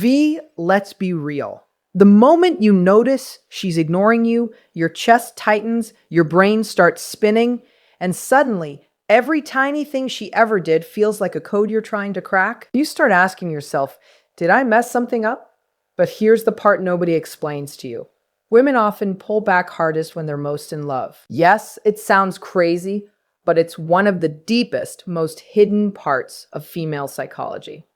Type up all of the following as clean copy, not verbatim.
Let's be real. The moment you notice she's ignoring you, your chest tightens, your brain starts spinning, and suddenly every tiny thing she ever did feels like a code you're trying to crack. You start asking yourself, did I mess something up? But here's the part nobody explains to you. Women often pull back hardest when they're most in love. Yes, it sounds crazy, but it's one of the deepest, most hidden parts of female psychology.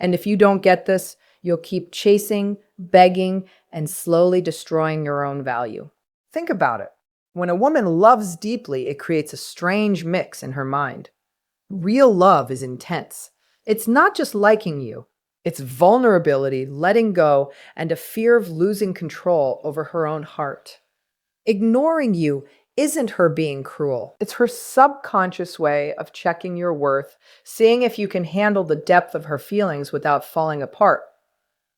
And if you don't get this, you'll keep chasing, begging, and slowly destroying your own value. Think about it. When a woman loves deeply, it creates a strange mix in her mind. Real love is intense. It's not just liking you. It's vulnerability, letting go, and a fear of losing control over her own heart. Ignoring you isn't her being cruel. It's her subconscious way of checking your worth, seeing if you can handle the depth of her feelings without falling apart.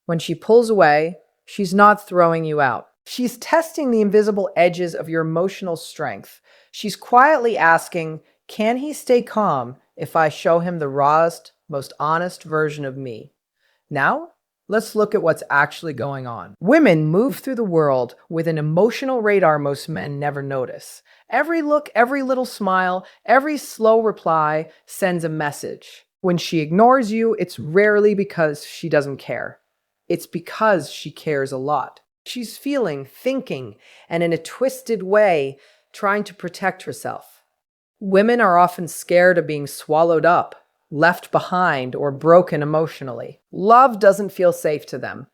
When she pulls away, she's not throwing you out. She's testing the invisible edges of your emotional strength. She's quietly asking, can he stay calm if I show him the rawest, most honest version of me? Now, let's look at what's actually going on. Women move through the world with an emotional radar most men never notice. Every look, every little smile, every slow reply sends a message. When she ignores you, it's rarely because she doesn't care. It's because she cares a lot. She's feeling, thinking, and in a twisted way, trying to protect herself. Women are often scared of being swallowed up, left behind, or broken emotionally. Love doesn't feel safe to them.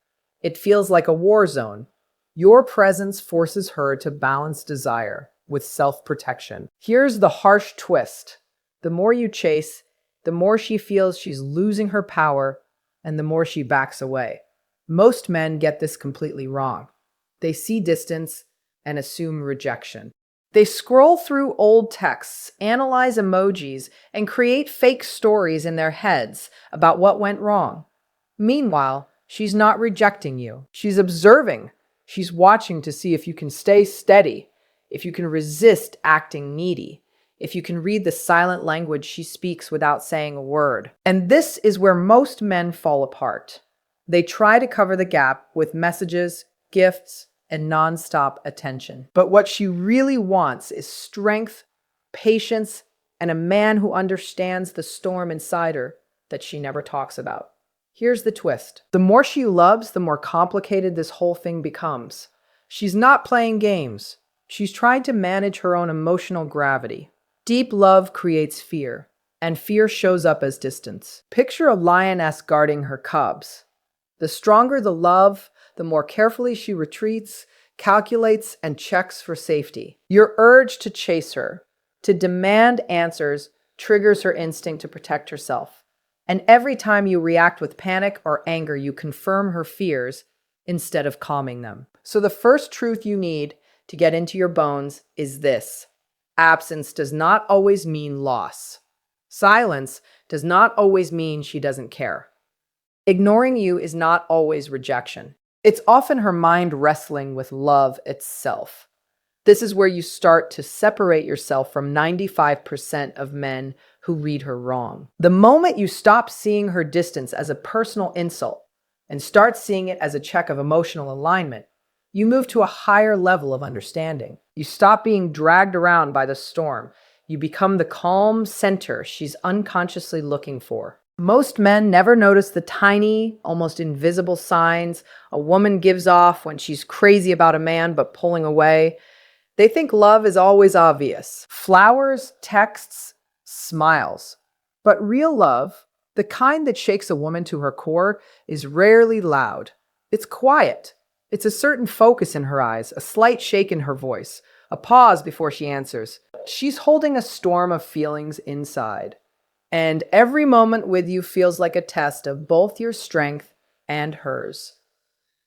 It feels like a war zone. Your presence forces her to balance desire with self-protection. Here's the harsh twist. The more you chase, the more she feels she's losing her power, and the more she backs away. Most men get this completely wrong. They see distance and assume rejection. They scroll through old texts, analyze emojis, and create fake stories in their heads about what went wrong. Meanwhile, she's not rejecting you. She's observing. She's watching to see if you can stay steady, if you can resist acting needy, if you can read the silent language she speaks without saying a word. And this is where most men fall apart. They try to cover the gap with messages, gifts, and nonstop attention. But what she really wants is strength, patience, and a man who understands the storm inside her that she never talks about. Here's the twist. The more she loves, the more complicated this whole thing becomes. She's not playing games. She's trying to manage her own emotional gravity. Deep love creates fear, and fear shows up as distance. Picture a lioness guarding her cubs. The stronger the love, the more carefully she retreats, calculates, and checks for safety. Your urge to chase her, to demand answers, triggers her instinct to protect herself. And every time you react with panic or anger, you confirm her fears instead of calming them. So the first truth you need to get into your bones is this: absence does not always mean loss. Silence does not always mean she doesn't care. Ignoring you is not always rejection. It's often her mind wrestling with love itself. This is where you start to separate yourself from 95% of men who read her wrong. The moment you stop seeing her distance as a personal insult and start seeing it as a check of emotional alignment, you move to a higher level of understanding. You stop being dragged around by the storm. You become the calm center she's unconsciously looking for. Most men never notice the tiny, almost invisible signs a woman gives off when she's crazy about a man but pulling away. They think love is always obvious. Flowers, texts, smiles. But real love, the kind that shakes a woman to her core, is rarely loud. It's quiet. It's a certain focus in her eyes, a slight shake in her voice, a pause before she answers. She's holding a storm of feelings inside. And every moment with you feels like a test of both your strength and hers.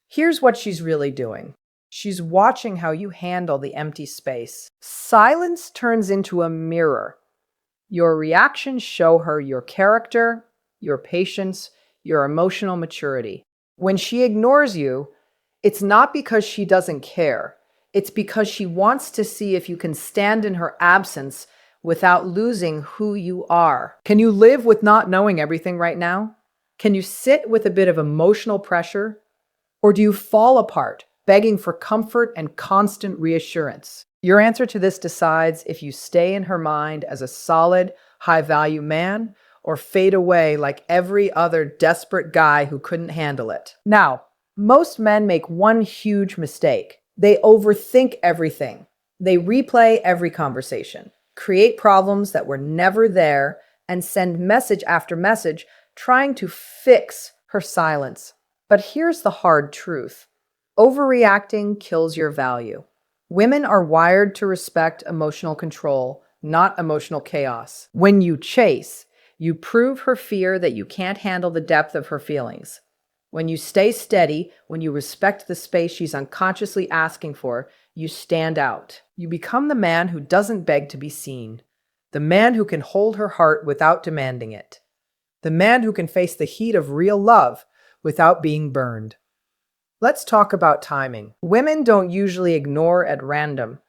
Here's what she's really doing. She's watching how you handle the empty space. Silence turns into a mirror. Your reactions show her your character, your patience, your emotional maturity. When she ignores you, it's not because she doesn't care. It's because she wants to see if you can stand in her absence without losing who you are. Can you live with not knowing everything right now? Can you sit with a bit of emotional pressure? Or do you fall apart, begging for comfort and constant reassurance? Your answer to this decides if you stay in her mind as a solid, high value man or fade away like every other desperate guy who couldn't handle it. Now, most men make one huge mistake. They overthink everything. They replay every conversation, create problems that were never there, and send message after message trying to fix her silence. But here's the hard truth. Overreacting kills your value. Women are wired to respect emotional control, not emotional chaos. When you chase, you prove her fear that you can't handle the depth of her feelings. When you stay steady, when you respect the space she's unconsciously asking for, you stand out. You become the man who doesn't beg to be seen, the man who can hold her heart without demanding it, the man who can face the heat of real love without being burned. Let's talk about timing. Women don't usually ignore at random.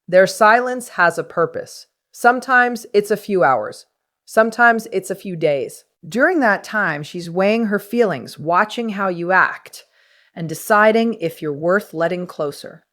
Their silence has a purpose. Sometimes it's a few hours. Sometimes it's a few days. During that time, she's weighing her feelings, watching how you act, and deciding if you're worth letting closer.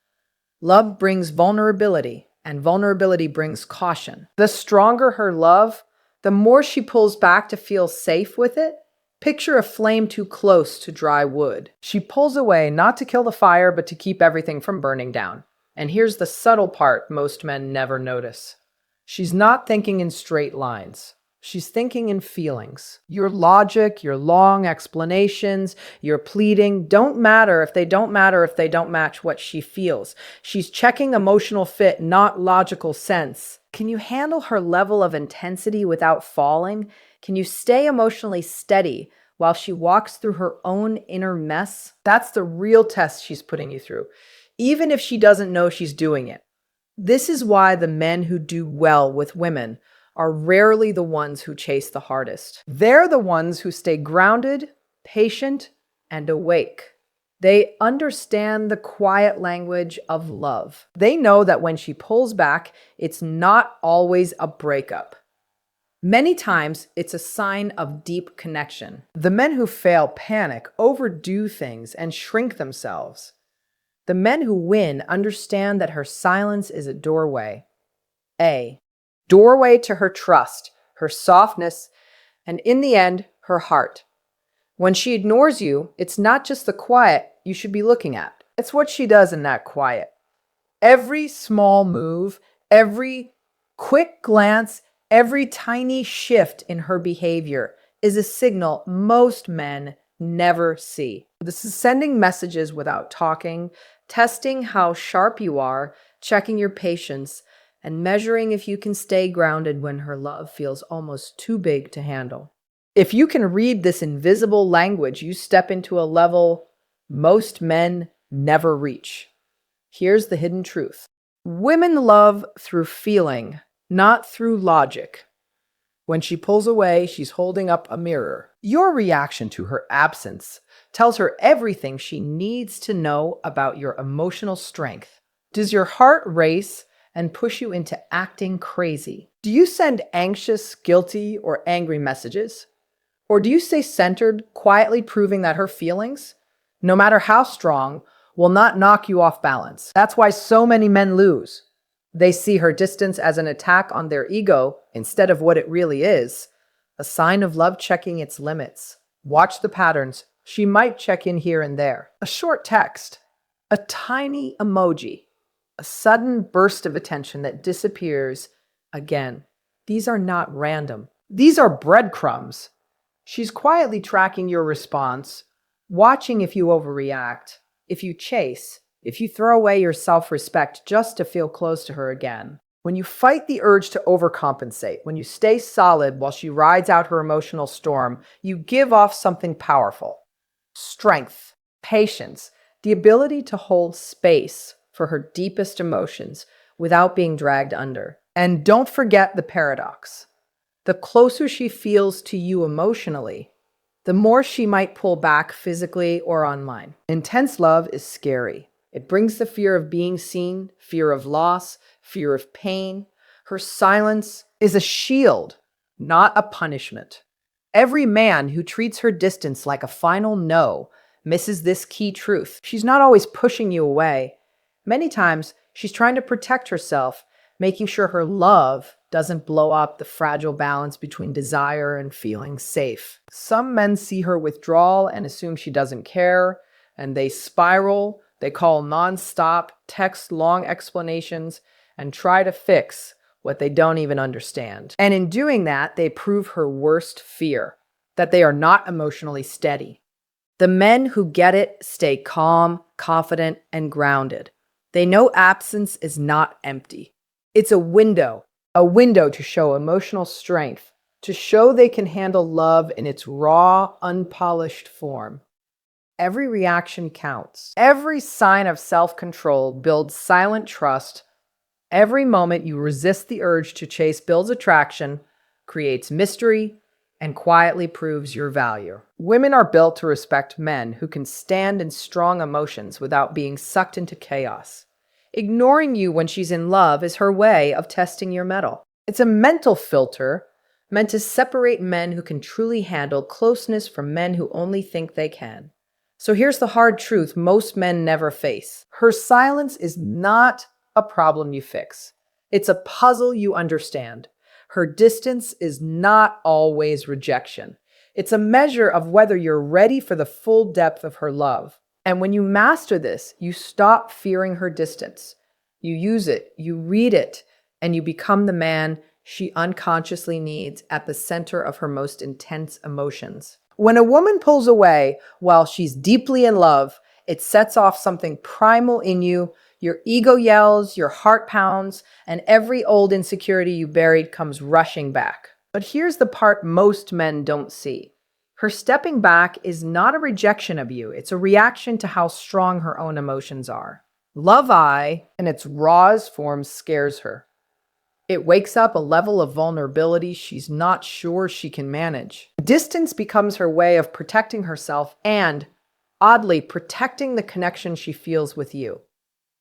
Love brings vulnerability, and vulnerability brings caution. The stronger her love, the more she pulls back to feel safe with it. Picture a flame too close to dry wood. She pulls away not to kill the fire, but to keep everything from burning down. And here's the subtle part most men never notice. She's not thinking in straight lines. She's thinking in feelings. Your logic, your long explanations, your pleading don't matter if they don't match what she feels. She's checking emotional fit, not logical sense. Can you handle her level of intensity without falling? Can you stay emotionally steady while she walks through her own inner mess? That's the real test she's putting you through, even if she doesn't know she's doing it. This is why the men who do well with women are rarely the ones who chase the hardest. They're the ones who stay grounded, patient, and awake. They understand the quiet language of love. They know that when she pulls back, it's not always a breakup. Many times, it's a sign of deep connection. The men who fail panic, overdo things, and shrink themselves. The men who win understand that her silence is a doorway. A doorway to her trust, her softness, and in the end, her heart. When she ignores you, it's not just the quiet you should be looking at. It's what she does in that quiet. Every small move, every quick glance, every tiny shift in her behavior is a signal most men never see. This is sending messages without talking, testing how sharp you are, checking your patience, and measuring if you can stay grounded when her love feels almost too big to handle. If you can read this invisible language, you step into a level most men never reach. Here's the hidden truth. Women love through feeling, not through logic. When she pulls away, she's holding up a mirror. Your reaction to her absence tells her everything she needs to know about your emotional strength. Does your heart race and push you into acting crazy? Do you send anxious, guilty, or angry messages? Or do you stay centered, quietly proving that her feelings, no matter how strong, will not knock you off balance? That's why so many men lose. They see her distance as an attack on their ego instead of what it really is, a sign of love checking its limits. Watch the patterns. She might check in here and there. A short text, a tiny emoji, a sudden burst of attention that disappears again. These are not random. These are breadcrumbs. She's quietly tracking your response, watching if you overreact, if you chase, if you throw away your self-respect just to feel close to her again. When you fight the urge to overcompensate, when you stay solid while she rides out her emotional storm, you give off something powerful. Strength, patience, the ability to hold space for her deepest emotions without being dragged under. And don't forget the paradox. The closer she feels to you emotionally, the more she might pull back physically or online. Intense love is scary. It brings the fear of being seen, fear of loss, fear of pain. Her silence is a shield, not a punishment. Every man who treats her distance like a final no misses this key truth. She's not always pushing you away. Many times, she's trying to protect herself, making sure her love doesn't blow up the fragile balance between desire and feeling safe. Some men see her withdrawal and assume she doesn't care, and they spiral. They call nonstop, text long explanations, and try to fix what they don't even understand. And in doing that, they prove her worst fear, that they are not emotionally steady. The men who get it stay calm, confident, and grounded. They know absence is not empty. It's a window to show emotional strength, to show they can handle love in its raw, unpolished form. Every reaction counts. Every sign of self-control builds silent trust. Every moment you resist the urge to chase builds attraction, creates mystery, and quietly proves your value. Women are built to respect men who can stand in strong emotions without being sucked into chaos. Ignoring you when she's in love is her way of testing your mettle. It's a mental filter meant to separate men who can truly handle closeness from men who only think they can. So here's the hard truth most men never face. Her silence is not a problem you fix. It's a puzzle you understand. Her distance is not always rejection. It's a measure of whether you're ready for the full depth of her love. And when you master this, you stop fearing her distance. You use it, you read it, and you become the man she unconsciously needs at the center of her most intense emotions. When a woman pulls away while she's deeply in love, it sets off something primal in you. Your ego yells, your heart pounds, and every old insecurity you buried comes rushing back. But here's the part most men don't see. Her stepping back is not a rejection of you. It's a reaction to how strong her own emotions are. Love-I, in its rawest form, scares her. It wakes up a level of vulnerability she's not sure she can manage. Distance becomes her way of protecting herself and, oddly, protecting the connection she feels with you.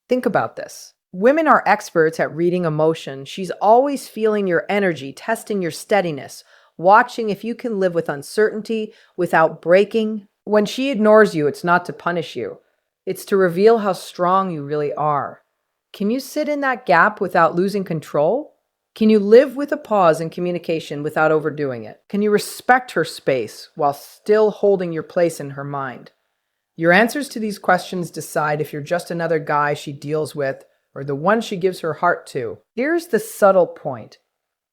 Think about this. Women are experts at reading emotion. She's always feeling your energy, testing your steadiness, watching if you can live with uncertainty without breaking. When she ignores you, it's not to punish you. It's to reveal how strong you really are. Can you sit in that gap without losing control? Can you live with a pause in communication without overdoing it? Can you respect her space while still holding your place in her mind? Your answers to these questions decide if you're just another guy she deals with or the one she gives her heart to. Here's the subtle point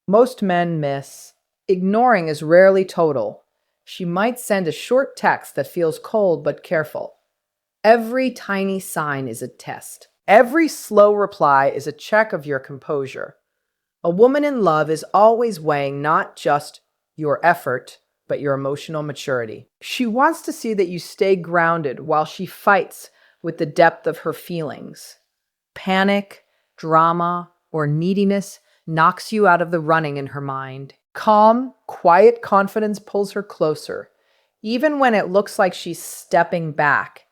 most men miss. Ignoring is rarely total. She might send a short text that feels cold but careful. Every tiny sign is a test. Every slow reply is a check of your composure. A woman in love is always weighing not just your effort, but your emotional maturity. She wants to see that you stay grounded while she fights with the depth of her feelings. Panic, drama, or neediness knocks you out of the running in her mind. Calm, quiet confidence pulls her closer, even when it looks like she's stepping back.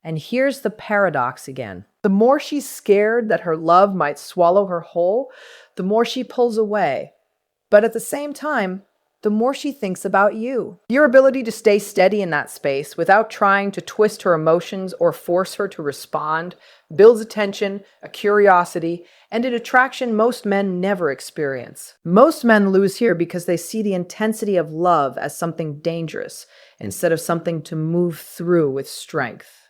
And here's the paradox again. The more she's scared that her love might swallow her whole, the more she pulls away. But at the same time, the more she thinks about you. Your ability to stay steady in that space without trying to twist her emotions or force her to respond builds a tension, a curiosity, and an attraction most men never experience. Most men lose here because they see the intensity of love as something dangerous instead of something to move through with strength.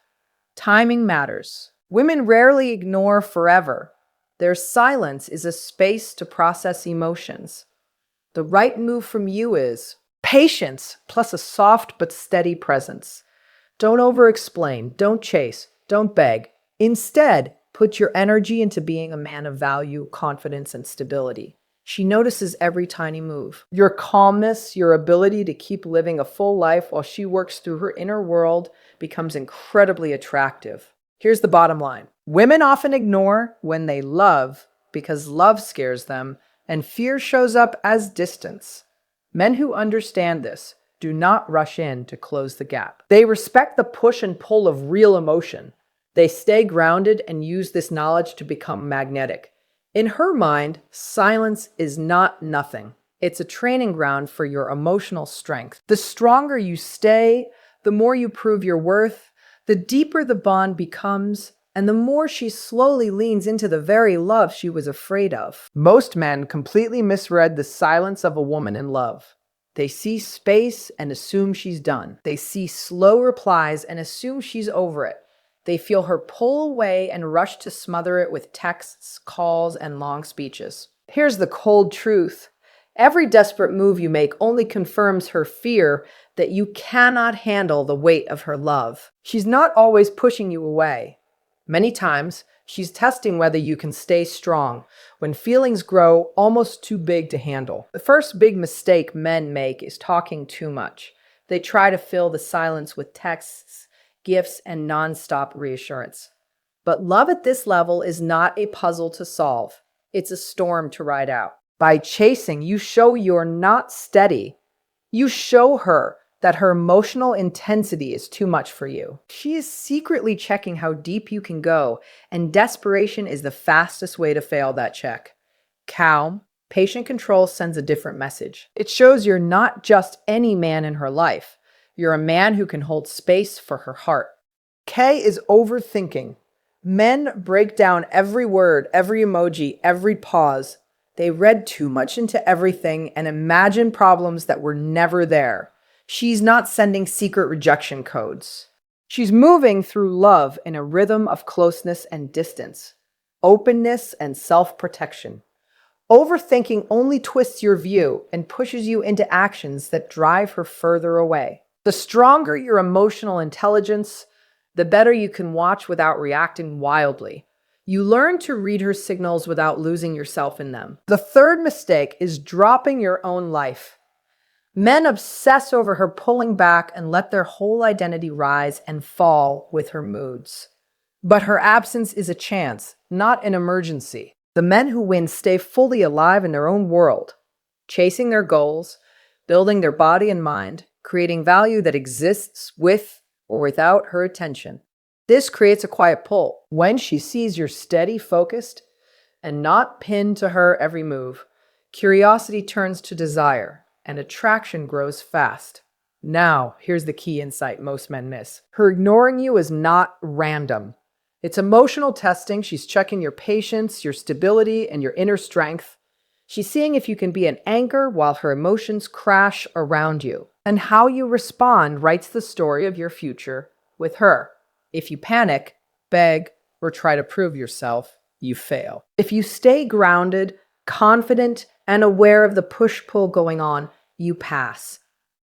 Timing matters. Women rarely ignore forever. Their silence is a space to process emotions. The right move from you is patience plus a soft but steady presence. Don't over-explain, don't chase, don't beg. Instead, put your energy into being a man of value, confidence, and stability. She notices every tiny move. Your calmness, your ability to keep living a full life while she works through her inner world becomes incredibly attractive. Here's the bottom line. Women often ignore when they love because love scares them, and fear shows up as distance. Men who understand this do not rush in to close the gap. They respect the push and pull of real emotion. They stay grounded and use this knowledge to become magnetic. In her mind, silence is not nothing. It's a training ground for your emotional strength. The stronger you stay, the more you prove your worth, the deeper the bond becomes, and the more she slowly leans into the very love she was afraid of. Most men completely misread the silence of a woman in love. They see space and assume she's done. They see slow replies and assume she's over it. They feel her pull away and rush to smother it with texts, calls, and long speeches. Here's the cold truth. Every desperate move you make only confirms her fear that you cannot handle the weight of her love. She's not always pushing you away. Many times, she's testing whether you can stay strong when feelings grow almost too big to handle. The first big mistake men make is talking too much. They try to fill the silence with texts, gifts, and nonstop reassurance. But love at this level is not a puzzle to solve. It's a storm to ride out. By chasing, you show you're not steady. You show her that her emotional intensity is too much for you. She is secretly checking how deep you can go, and desperation is the fastest way to fail that check. Calm, patient control sends a different message. It shows you're not just any man in her life. You're a man who can hold space for her heart. K is overthinking. Men break down every word, every emoji, every pause. They read too much into everything and imagine problems that were never there. She's not sending secret rejection codes. She's moving through love in a rhythm of closeness and distance, openness and self-protection. Overthinking only twists your view and pushes you into actions that drive her further away. The stronger your emotional intelligence, the better you can watch without reacting wildly. You learn to read her signals without losing yourself in them. The third mistake is dropping your own life. Men obsess over her pulling back and let their whole identity rise and fall with her moods. But her absence is a chance, not an emergency. The men who win stay fully alive in their own world, chasing their goals, building their body and mind, creating value that exists with or without her attention. This creates a quiet pull. When she sees you're steady, focused, and not pinned to her every move, curiosity turns to desire, and attraction grows fast. Now, here's the key insight most men miss. Her ignoring you is not random. It's emotional testing. She's checking your patience, your stability, and your inner strength. She's seeing if you can be an anchor while her emotions crash around you. And how you respond writes the story of your future with her. If you panic, beg, or try to prove yourself, you fail. If you stay grounded, confident, and aware of the push-pull going on, you pass.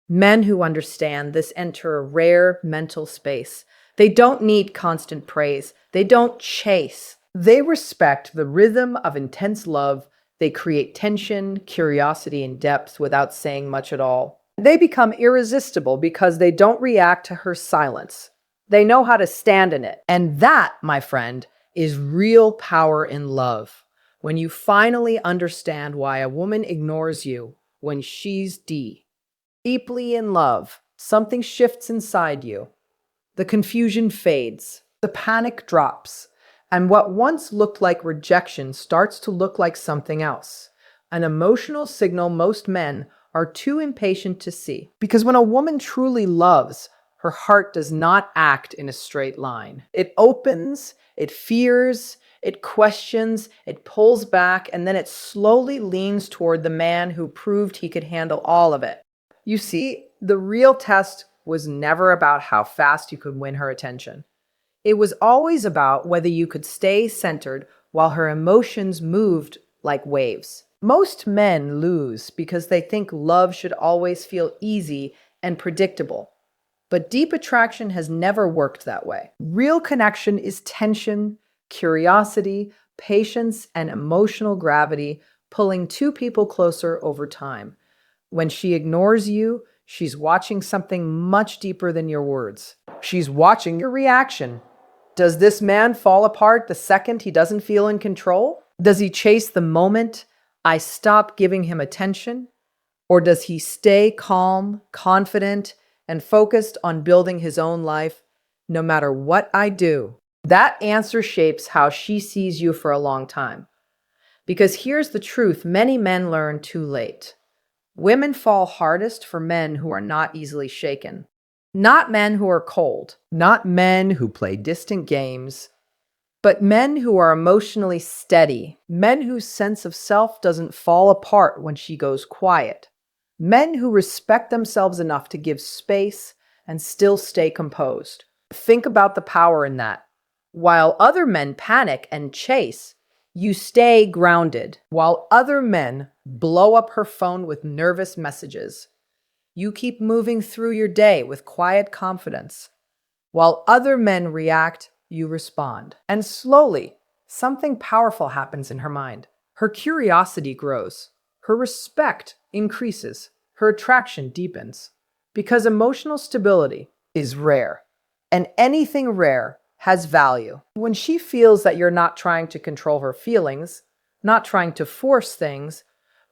Men who understand this enter a rare mental space. They don't need constant praise. They don't chase. They respect the rhythm of intense love. They create tension, curiosity, and depth without saying much at all. They become irresistible because they don't react to her silence. They know how to stand in it. And that, my friend, is real power in love. When you finally understand why a woman ignores you when she's deeply in love, something shifts inside you. The confusion fades. The panic drops. And what once looked like rejection starts to look like something else. An emotional signal most men are too impatient to see. Because when a woman truly loves, her heart does not act in a straight line. It opens, it fears, it questions, it pulls back, and then it slowly leans toward the man who proved he could handle all of it. You see, the real test was never about how fast you could win her attention. It was always about whether you could stay centered while her emotions moved like waves. Most men lose because they think love should always feel easy and predictable. But deep attraction has never worked that way. Real connection is tension, curiosity, patience, and emotional gravity pulling two people closer over time. When she ignores you, she's watching something much deeper than your words. She's watching your reaction. Does this man fall apart the second he doesn't feel in control? Does he chase the moment I stop giving him attention? Or does he stay calm, confident, and focused on building his own life, no matter what I do? That answer shapes how she sees you for a long time. Because here's the truth many men learn too late. Women fall hardest for men who are not easily shaken. Not men who are cold, not men who play distant games, but men who are emotionally steady, men whose sense of self doesn't fall apart when she goes quiet, men who respect themselves enough to give space and still stay composed. Think about the power in that. While other men panic and chase, you stay grounded. While other men blow up her phone with nervous messages, you keep moving through your day with quiet confidence. While other men react, you respond. And slowly, something powerful happens in her mind. Her curiosity grows. Her respect increases. Her attraction deepens. Because emotional stability is rare. And anything rare has value. When she feels that you're not trying to control her feelings, not trying to force things,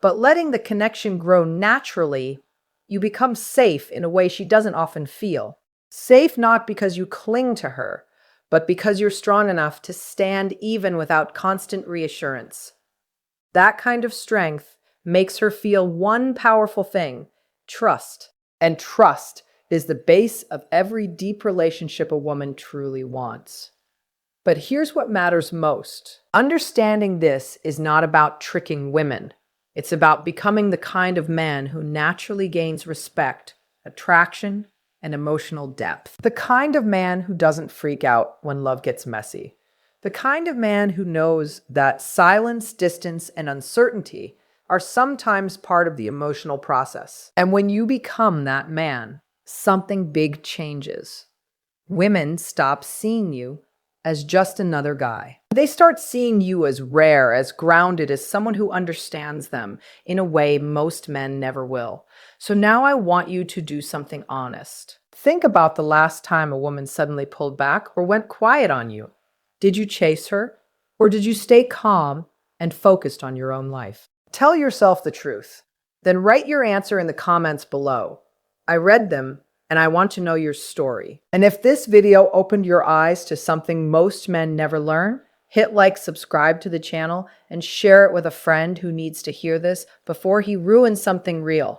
but letting the connection grow naturally, you become safe in a way she doesn't often feel. Safe not because you cling to her, but because you're strong enough to stand even without constant reassurance. That kind of strength makes her feel one powerful thing: trust. And trust is the base of every deep relationship a woman truly wants. But here's what matters most. Understanding this is not about tricking women. It's about becoming the kind of man who naturally gains respect, attraction, and emotional depth. The kind of man who doesn't freak out when love gets messy. The kind of man who knows that silence, distance, and uncertainty are sometimes part of the emotional process. And when you become that man, something big changes. Women stop seeing you as just another guy. They start seeing you as rare, as grounded, as someone who understands them in a way most men never will. So now I want you to do something honest. Think about the last time a woman suddenly pulled back or went quiet on you. Did you chase her, or did you stay calm and focused on your own life? Tell yourself the truth. Then write your answer in the comments below. I read them, and I want to know your story. And if this video opened your eyes to something most men never learn, hit like, subscribe to the channel, and share it with a friend who needs to hear this before he ruins something real.